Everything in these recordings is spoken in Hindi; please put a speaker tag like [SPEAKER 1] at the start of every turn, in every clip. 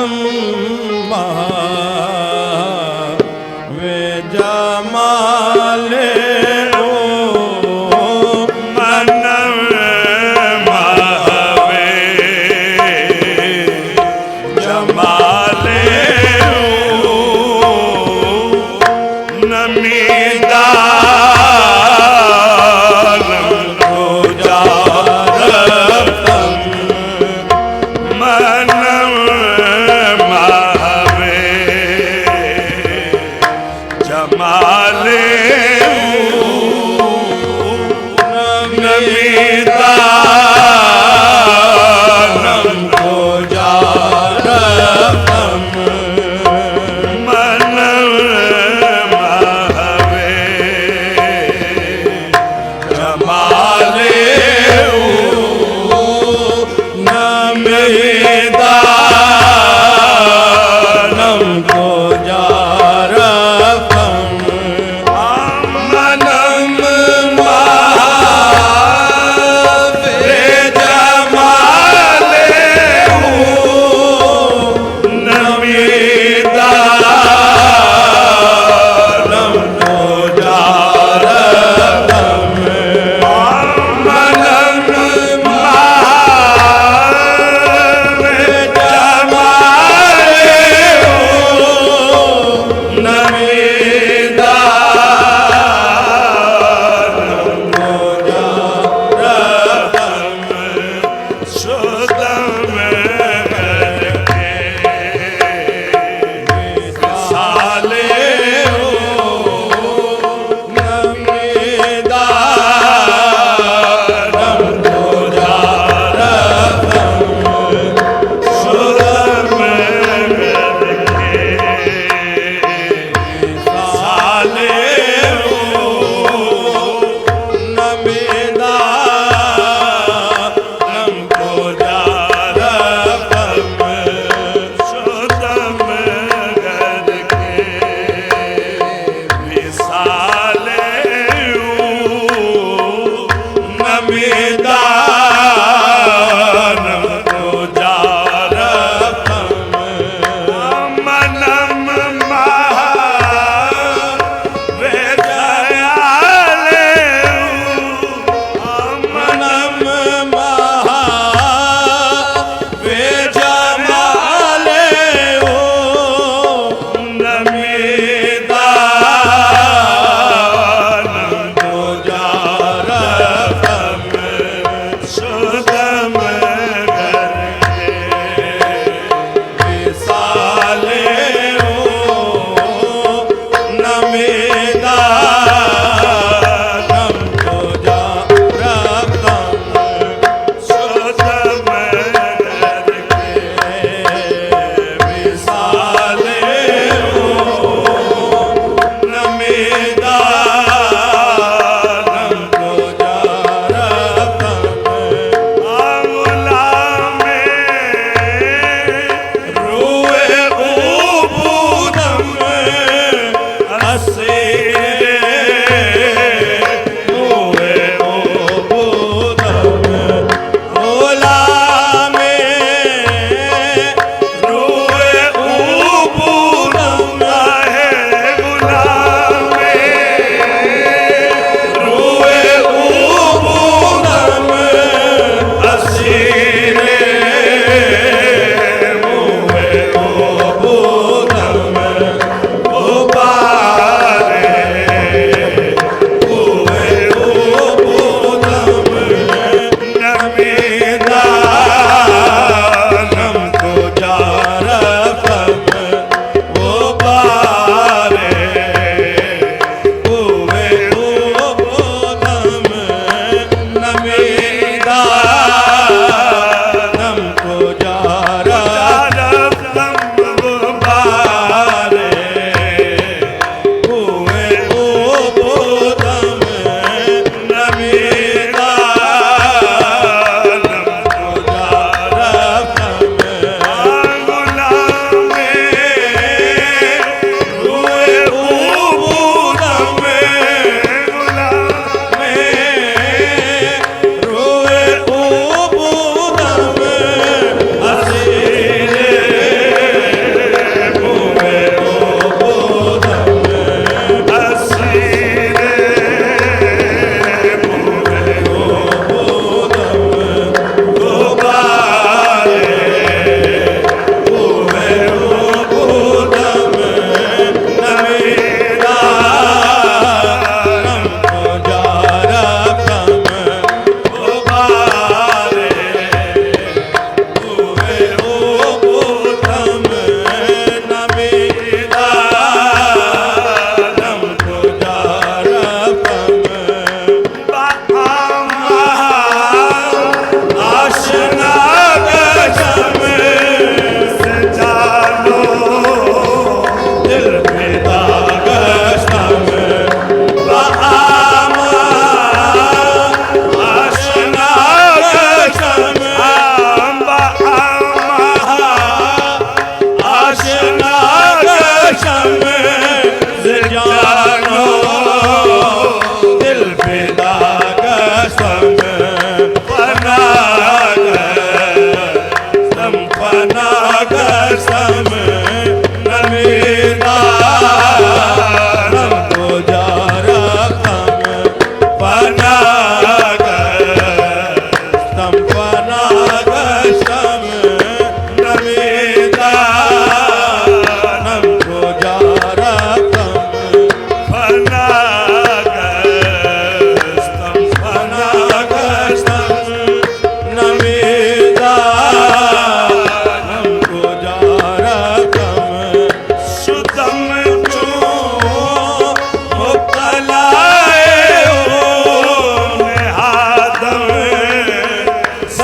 [SPEAKER 1] अम्मा वे जमाले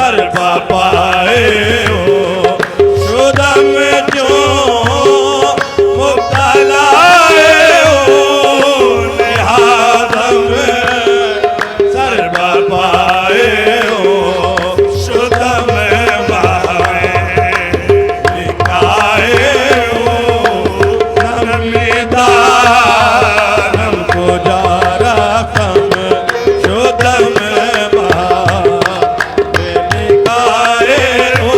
[SPEAKER 2] सर्व पाए हो शुद्धम जो मुक्त लाए हो निहादम सर्व पाए हो शुद्धम पाए निकाए हो नमिदानम पुजारकम शुद्धम निकाए हो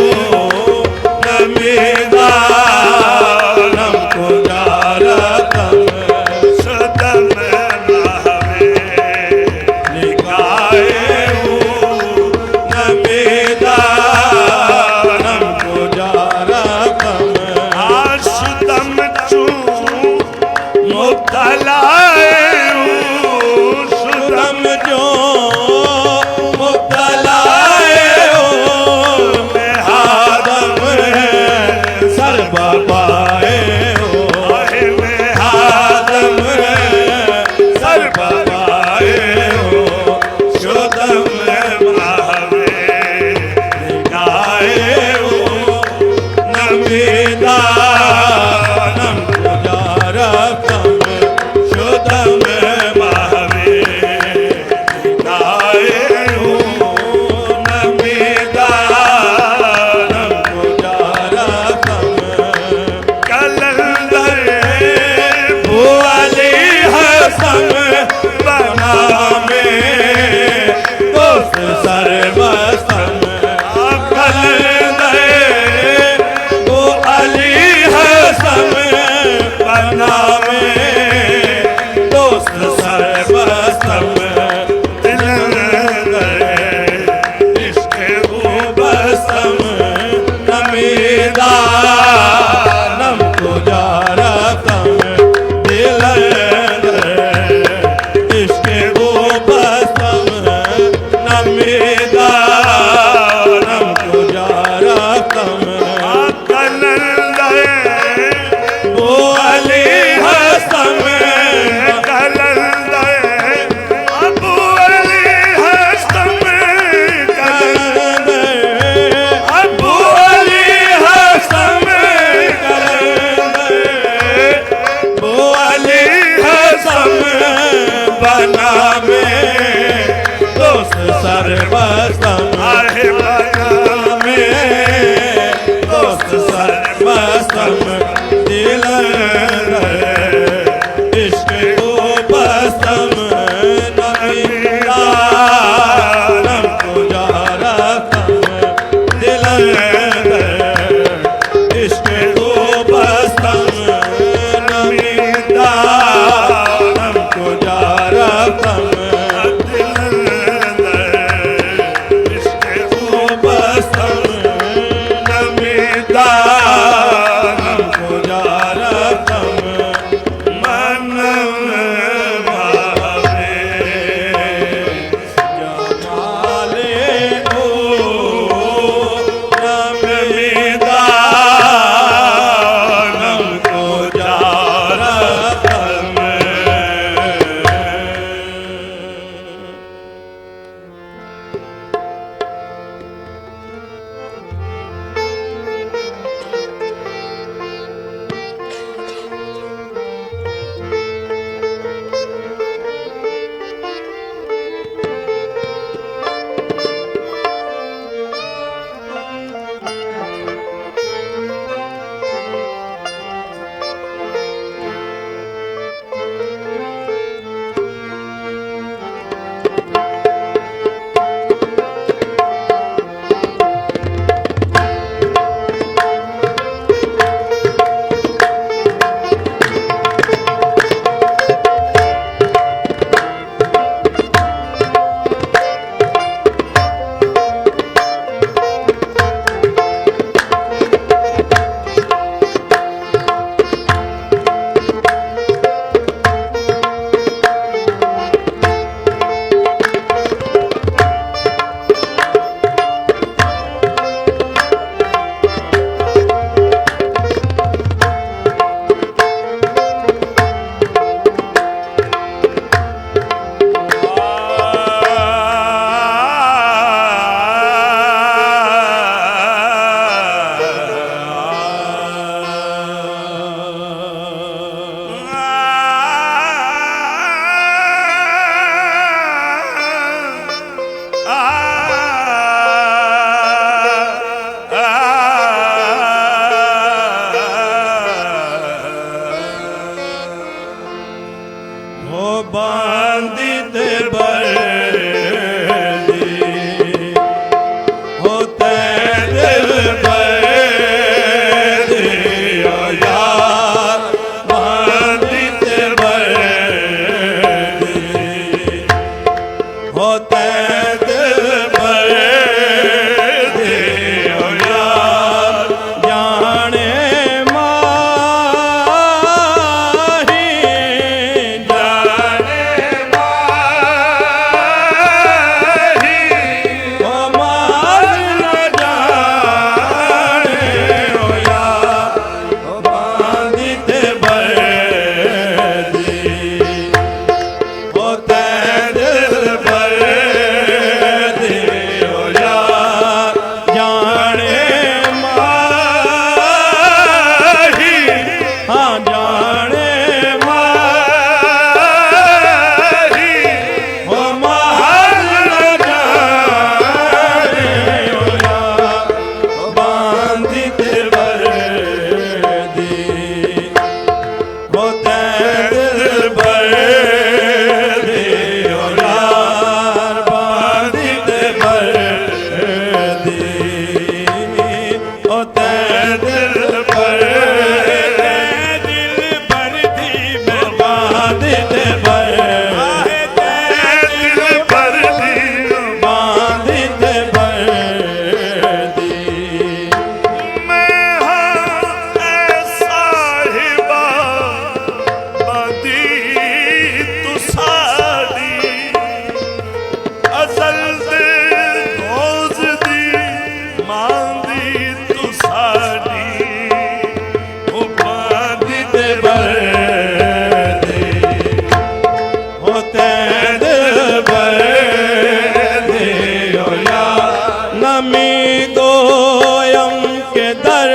[SPEAKER 2] नमी गोयम के दर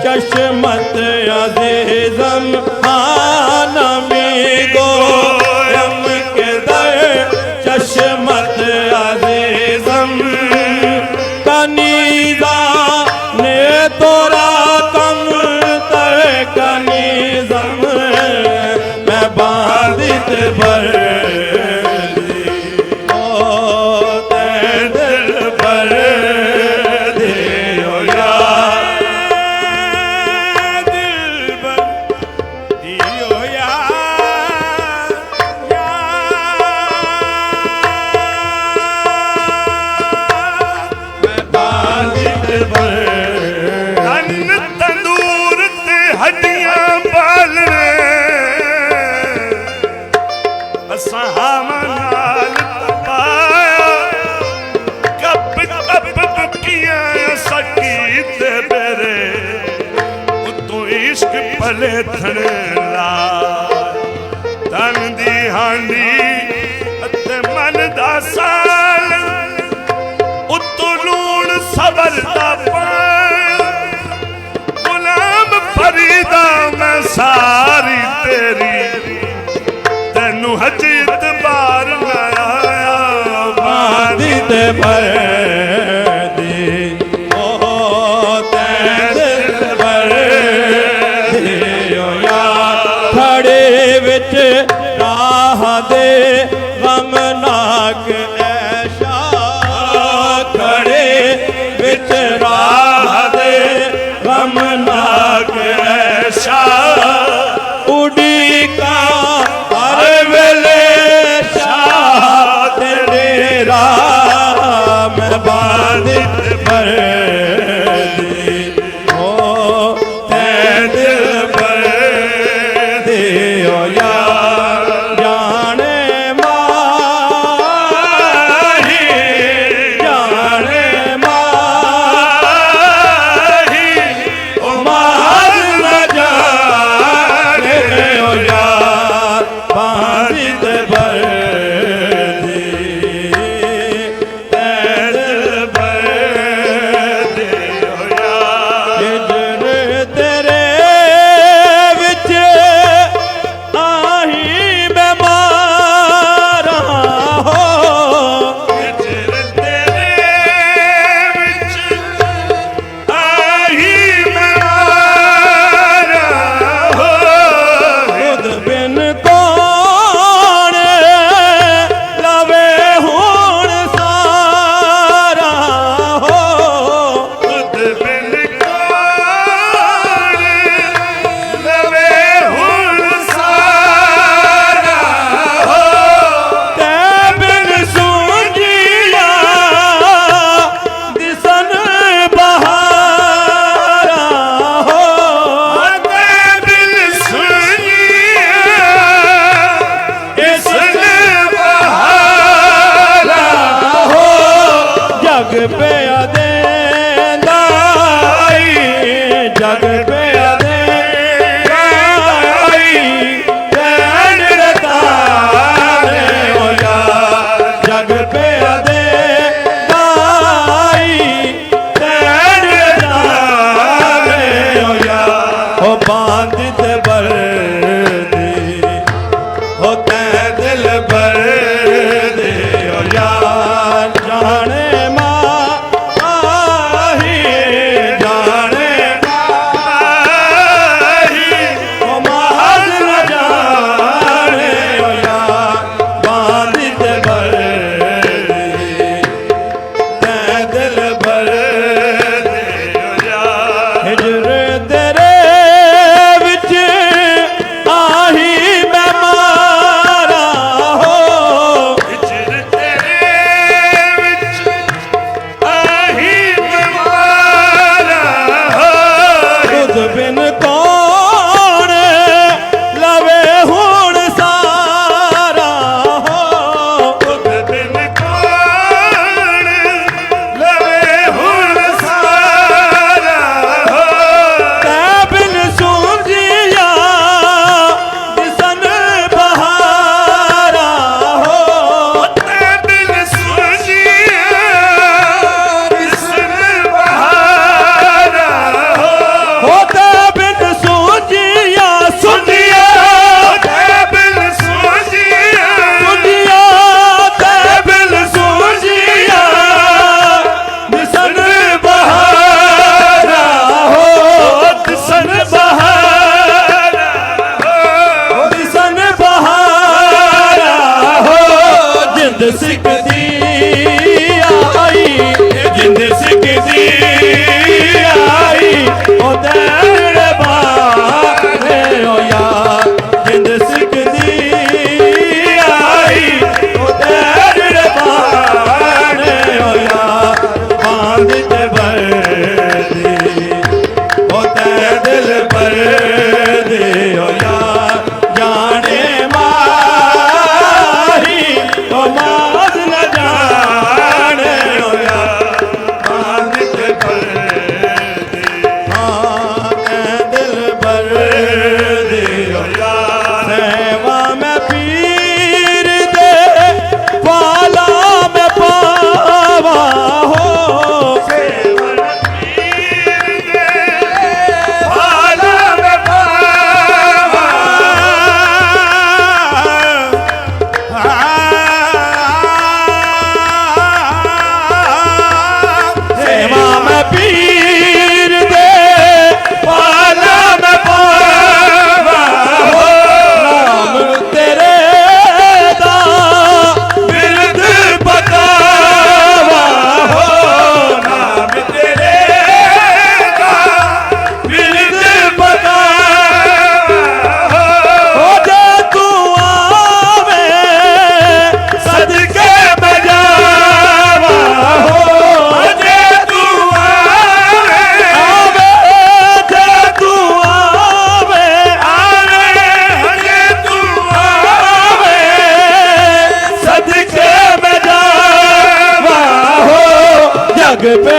[SPEAKER 2] चश्मत अजीजम हाँ नमी गोयम के दर चश्मत अजीजम कनीजा ने तोरा कम तर कनीजम मैं बांधित भर
[SPEAKER 3] भले थड़ला तन दी हांडी अते मन दा साल उत्तों लूण सबर दा पान गुलाम फरीदा मैं सारी तेरी तेनू हजी इतबार न आया
[SPEAKER 2] बांधित भर राह दे गम नाक ऐशा खड़े विच राह दे गम नाक ऐशा उड़ी का हर वेले शाह तेरे राह में बांधित भर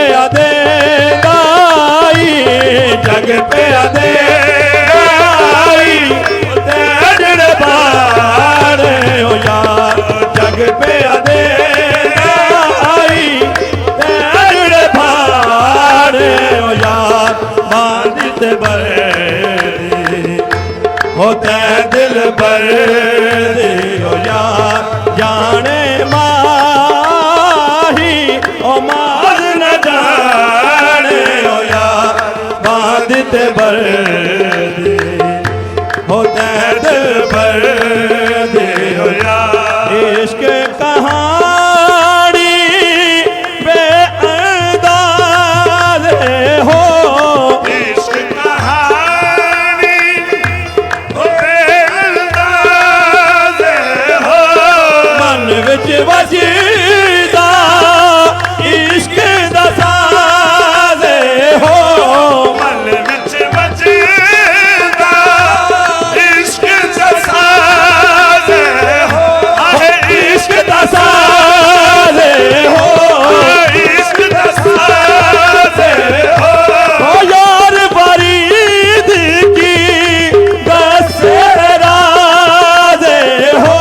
[SPEAKER 2] ਪਿਆ ਦੇ ਦਾਈ ਜਗ ਪਿਆ ਦੇ ਦਾਈ ਤੇ ਜਿਹੜੇ ਬਾੜੇ ਹੋ ਯਾਰ ਜਗ ਪਿਆ ਦੇ ਦਾਈ ਤੇ ਜਿਹੜੇ ਬਾੜੇ ਹੋ ਯਾਰ ਬਾਂਦੀ ਤੇ ਬਰੇ होते दिल भर दे हो यार जाने माही ओ मार न जाने हो यार बांधित भर दे होते दिल भर दे हो यार इश्क कहानी बेअंदाज़ हो
[SPEAKER 3] इश्क कहानी
[SPEAKER 2] विच वजदा इश्क दा साज़ हो
[SPEAKER 3] मन विच वजदा इश्क दा साज़ हो
[SPEAKER 2] आहे इश्क दा साज़ हो
[SPEAKER 3] इश्क दा साज़ हो
[SPEAKER 2] ओ यार फरीद की दस राज़ हो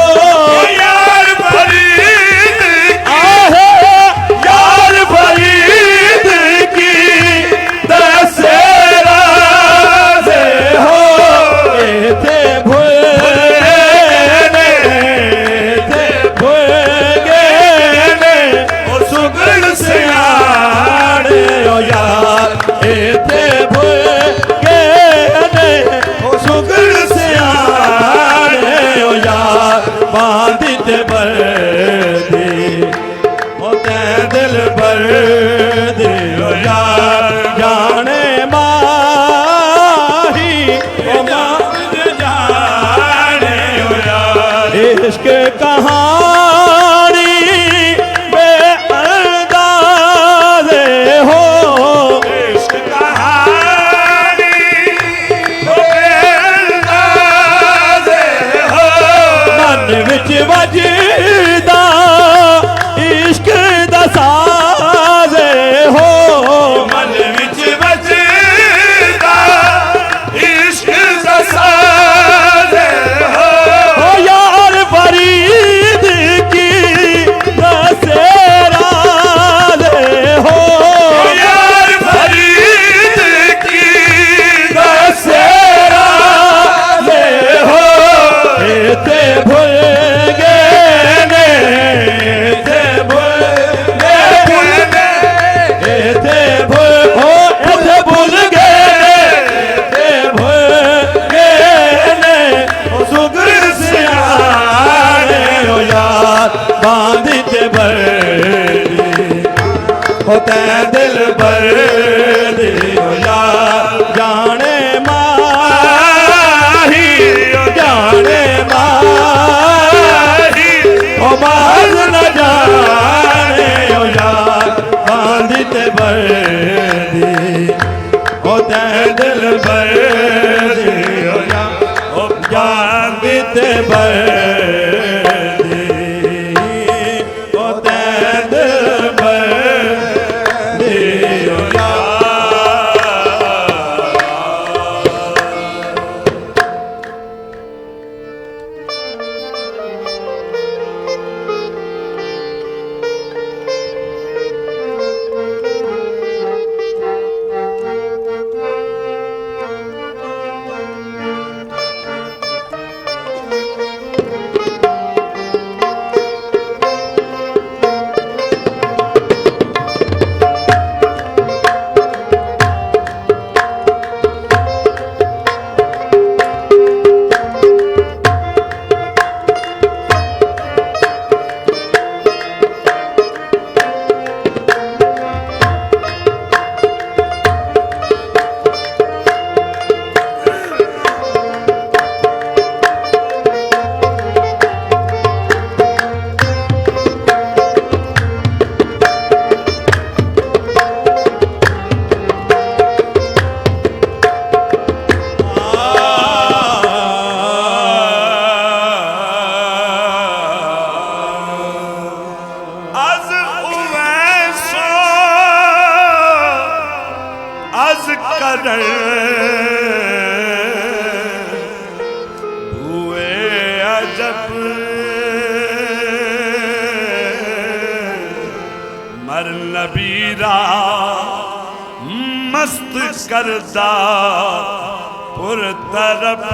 [SPEAKER 3] यार फरीद
[SPEAKER 2] आहे यार फरीद की दस राज़ हो थे भूल थे भूल गए
[SPEAKER 3] ओ सुगड़
[SPEAKER 2] सियाड़े ओ यार थे भूल गए ओ सुगड़ सियाड़े ओ यार बांधित बरदी होते दिल बरदी ओ यार जाने माही ओ मार जाने ओ यार इश्क कहानी बेअंदाज़ हो
[SPEAKER 3] इश्क कहानी हो बेअंदाज़ हो
[SPEAKER 2] मन विच वजदा इश्क दा साज़ हो
[SPEAKER 3] मन विच वजदा इश्क दा साज़ हो
[SPEAKER 2] ओ यार फरीद की दस राज़ हो
[SPEAKER 3] यार फरीद की
[SPEAKER 2] दस राज़ हो थे भूल गए थे भूल गए थे भूल गए थे भूल गए सुगर सियारे हो यार बांधित बरदी होते दिल बरदी हो यार जाने माही जाने माही ओ मार न जाने हो यार बांधित बरदी होते दिल बरदी हो यार ओ बांधित बरदी होते दिल बरदी हो यार
[SPEAKER 3] करण हुए अजब मर नबीरा मस्त करदा पुर तरफ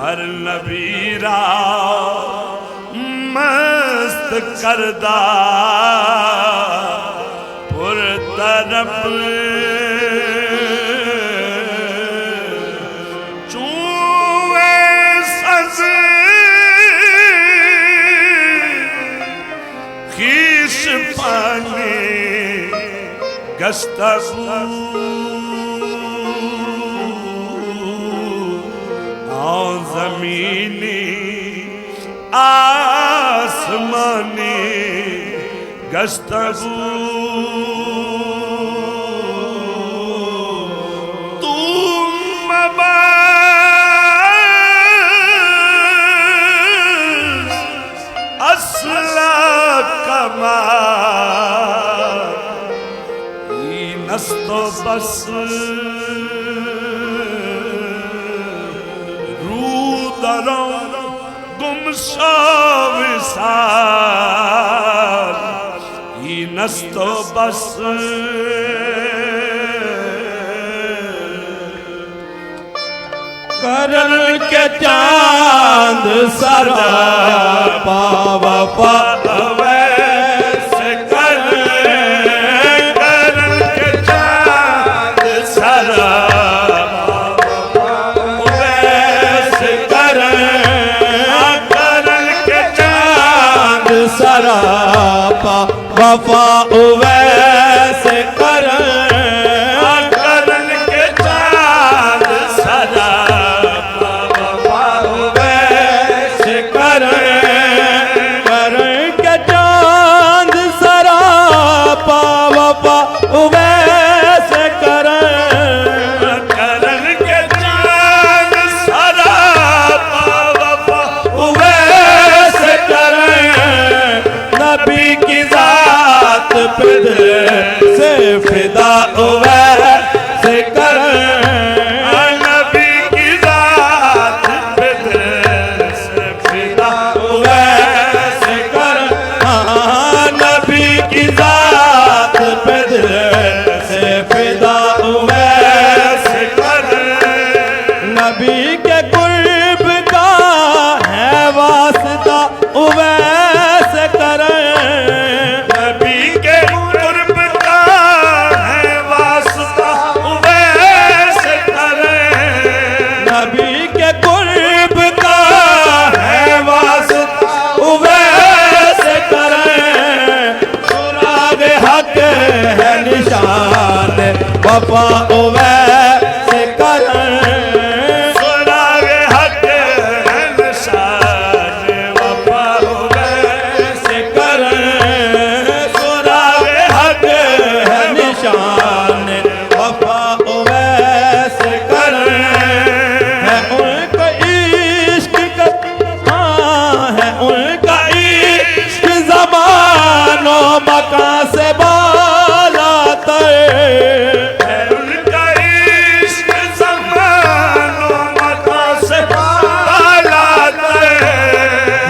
[SPEAKER 3] मर नबीरा मस्त करदा पुर तरफ चूए सज खीश पानी गस्तगू ज़मीनी आसमानी गस्तगू तू मबास असला कमा नस्तो बस रूदरों गुमशो विसाल ई नस्तो बस
[SPEAKER 2] करन के चांद सरा पावा पावे सरापा वफा उवैस करन
[SPEAKER 3] के चांद सरापा वफा
[SPEAKER 2] उवैस करन के चांद सरापा वफा उवैस करन
[SPEAKER 3] के चांद सरापा वफा उवैस
[SPEAKER 2] नबी की जात पे से फिदा उवैस करन
[SPEAKER 3] नबी की जात पे से फिदा
[SPEAKER 2] उवैस करन नबी की जात पे से फिदा उवैस करन नबी के कुर्ब का है वास्ता उवैस करन
[SPEAKER 3] नबी के कुर्ब का है वास्ता उवैस करें
[SPEAKER 2] नबी के कुर्ब का है वास्ता उवैस करन सुराग हक है निशान वफा उवैस करन
[SPEAKER 3] सुराग हक है निशान वफा उवैस
[SPEAKER 2] करन सुराग हक है निशान वफा उवैस करन है उनका इश्क का है उनका इश्क ज़मानो मकान से बाला तर
[SPEAKER 3] है उनका इश्क ज़मानो मका से बालाता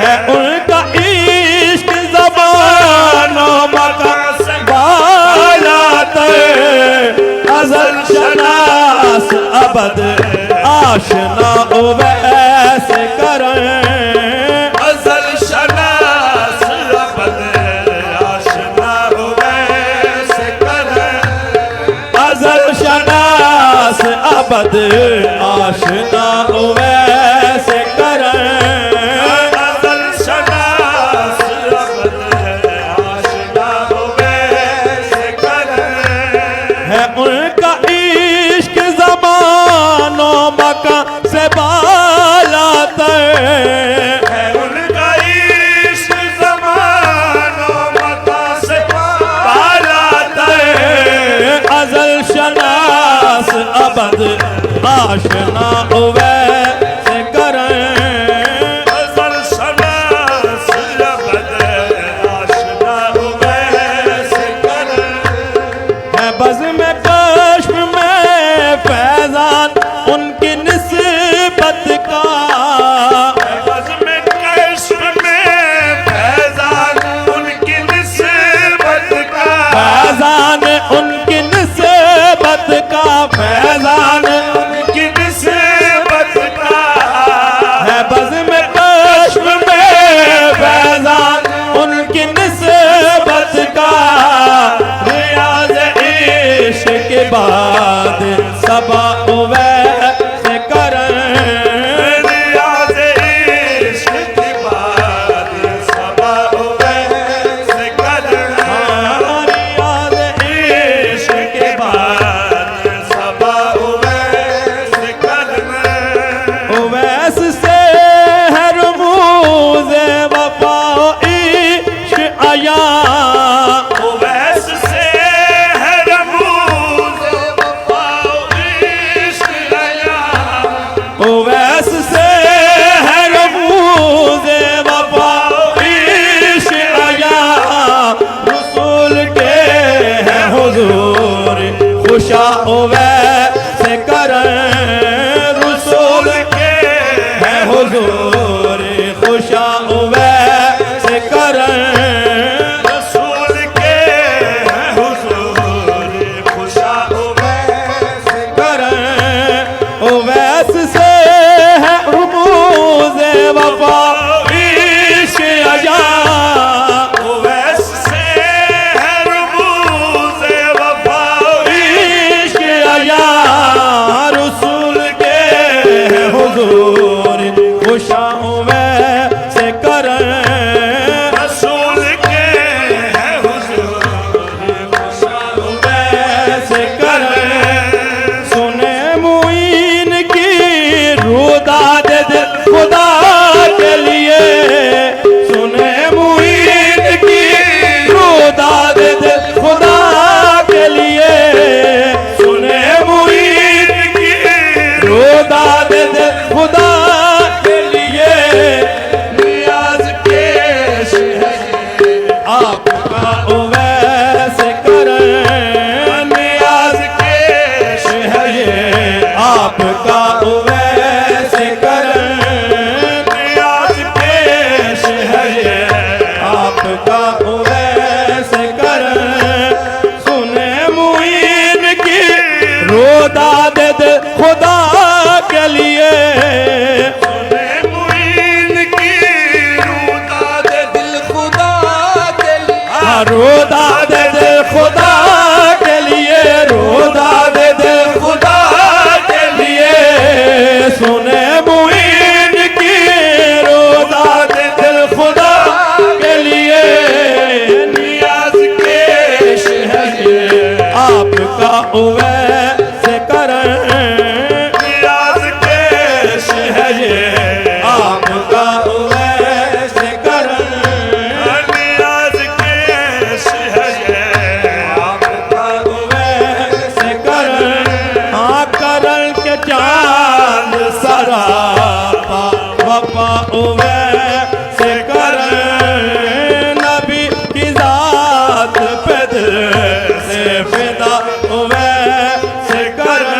[SPEAKER 2] है उनका इश्क ज़मानो मकान से बाला तर अज़ल शनास अबद आशना उवैस करन
[SPEAKER 3] अज़ल शनास अबद आशना उवैस करें
[SPEAKER 2] अज़ल शनास अबद आशना उवैस करन
[SPEAKER 3] अज़ल शनास अबद आशना उवैस करें
[SPEAKER 2] है उनका इश्क ज़मानो मका से बाला तर
[SPEAKER 3] है उनका इश्क ज़मानो मका से बालाता
[SPEAKER 2] अज़ल शनास अबद आशना उवैस करन
[SPEAKER 3] अज़ल शनास अबद आशना उवैस
[SPEAKER 2] सोहबत का रियाज इश्क के बाद सबा वैसे करें
[SPEAKER 3] रियाज इश्क के बाद सबा वैसे करें
[SPEAKER 2] रियाज
[SPEAKER 3] इश्क के बाद सबा वैसे करें
[SPEAKER 2] वैस से है रमूज वफा इश्क आया
[SPEAKER 3] वैस से है रमूज वफा इश्क आया
[SPEAKER 2] वैस से है रमूज वफा इश्क आया रसूल के है हुजूर खुशा वैसे करें रसूल
[SPEAKER 3] के
[SPEAKER 2] है हुजूर खुशा वैसे करें
[SPEAKER 3] रसूल के हुजूर खुशा वैसे
[SPEAKER 2] करें वैस से है रमूज वफा इश्क आया
[SPEAKER 3] वैस से है रमूज वफा
[SPEAKER 2] इश्क आया रसूल के है हुजूर खुशा वैसे करें
[SPEAKER 3] रसूल के हुजूर खुशा
[SPEAKER 2] वैसे करें सुने मुइन की रुदा दे दे खुदा के लिए सुने मुइन की रुदा दे दे खुदा के लिए सुने मुइन की रुदा दे दे खुदा के लिए
[SPEAKER 3] नियाज पेश है
[SPEAKER 2] आपका वैसे करें
[SPEAKER 3] नियाज पेश
[SPEAKER 2] है ये आपका वैसे करें
[SPEAKER 3] नियाज पेश है ये
[SPEAKER 2] आपका वैसे करें सुने मुइन की रोदा दे दे खुदा के लिए
[SPEAKER 3] मुइन की रूदा दे दिल खुदा के लिए
[SPEAKER 2] रोदा दे दे खुदा के लिए रोदा दे दे खुदा के लिए सुने मुइन की रोदा दे दे खुदा के लिए
[SPEAKER 3] नियाज पेश है ये
[SPEAKER 2] आपका वैसे करें
[SPEAKER 3] नियाज पेश है ये
[SPEAKER 2] आपका वैसे करें
[SPEAKER 3] नियाज पेश है ये आपका
[SPEAKER 2] वैसे करें हाँ करल के चांद सरा वफा वैसे करें नबी की जात पे दिल से फिदा वैसे करें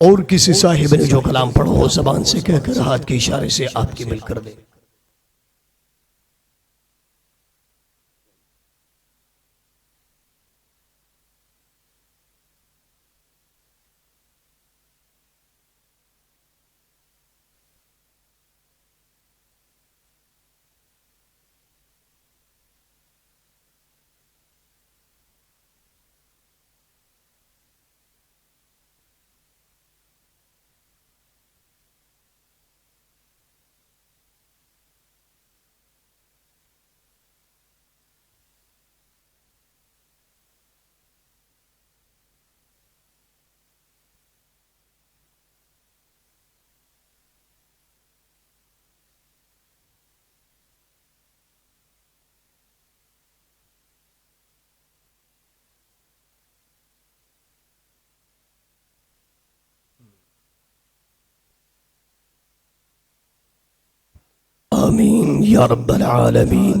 [SPEAKER 4] और किसी साहिब ने जो कलाम पढ़ो हो ज़बान से कहकर हाथ के इशारे से आपकी मिल कर दे। आमीन या रब्बल आलमीन।